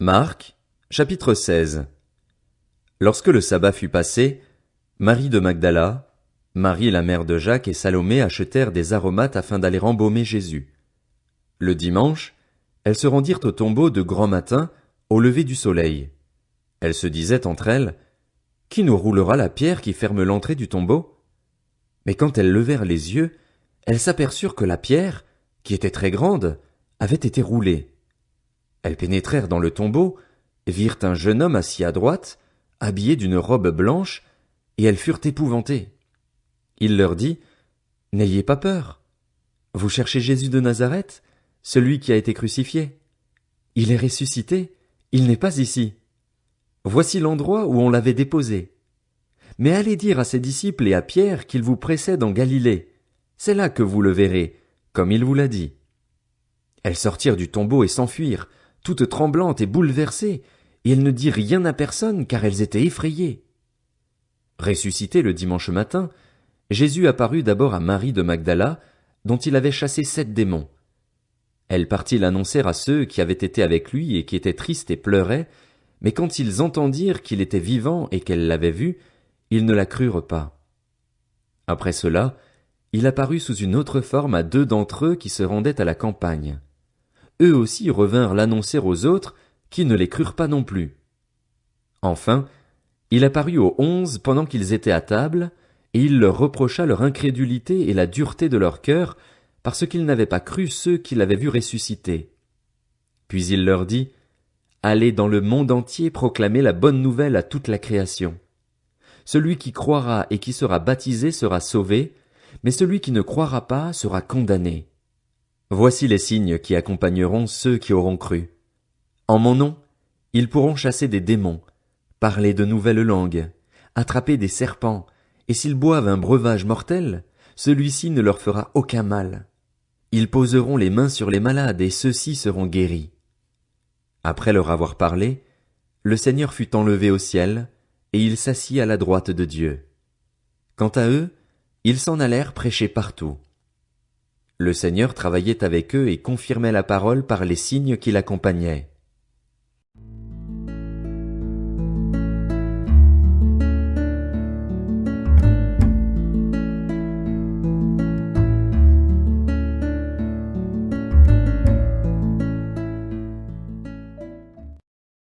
Marc, chapitre 16. Lorsque le sabbat fut passé, Marie de Magdala, Marie la mère de Jacques et Salomé achetèrent des aromates afin d'aller embaumer Jésus. Le dimanche, elles se rendirent au tombeau de grand matin, au lever du soleil. Elles se disaient entre elles, « Qui nous roulera la pierre qui ferme l'entrée du tombeau ?» Mais quand elles levèrent les yeux, elles s'aperçurent que la pierre, qui était très grande, avait été roulée. Elles pénétrèrent dans le tombeau, virent un jeune homme assis à droite, habillé d'une robe blanche, et elles furent épouvantées. Il leur dit, « N'ayez pas peur. Vous cherchez Jésus de Nazareth, celui qui a été crucifié. Il est ressuscité, il n'est pas ici. Voici l'endroit où on l'avait déposé. Mais allez dire à ses disciples et à Pierre qu'il vous précède en Galilée. C'est là que vous le verrez, comme il vous l'a dit. » Elles sortirent du tombeau et s'enfuirent, toutes tremblantes et bouleversées, et elles ne dirent rien à personne car elles étaient effrayées. Ressuscité le dimanche matin, Jésus apparut d'abord à Marie de Magdala, dont il avait chassé 7 démons. Elle partit l'annoncer à ceux qui avaient été avec lui et qui étaient tristes et pleuraient, mais quand ils entendirent qu'il était vivant et qu'elle l'avait vu, ils ne la crurent pas. Après cela, il apparut sous une autre forme à 2 d'entre eux qui se rendaient à la campagne. Eux aussi revinrent l'annoncer aux autres, qui ne les crurent pas non plus. Enfin, il apparut aux 11 pendant qu'ils étaient à table, et il leur reprocha leur incrédulité et la dureté de leur cœur, parce qu'ils n'avaient pas cru ceux qui l'avaient vu ressusciter. Puis il leur dit, « Allez dans le monde entier proclamer la bonne nouvelle à toute la création. Celui qui croira et qui sera baptisé sera sauvé, mais celui qui ne croira pas sera condamné. Voici les signes qui accompagneront ceux qui auront cru. En mon nom, ils pourront chasser des démons, parler de nouvelles langues, attraper des serpents, et s'ils boivent un breuvage mortel, celui-ci ne leur fera aucun mal. Ils poseront les mains sur les malades et ceux-ci seront guéris. » Après leur avoir parlé, le Seigneur fut enlevé au ciel, et il s'assit à la droite de Dieu. Quant à eux, ils s'en allèrent prêcher partout. Le Seigneur travaillait avec eux et confirmait la parole par les signes qui l'accompagnaient.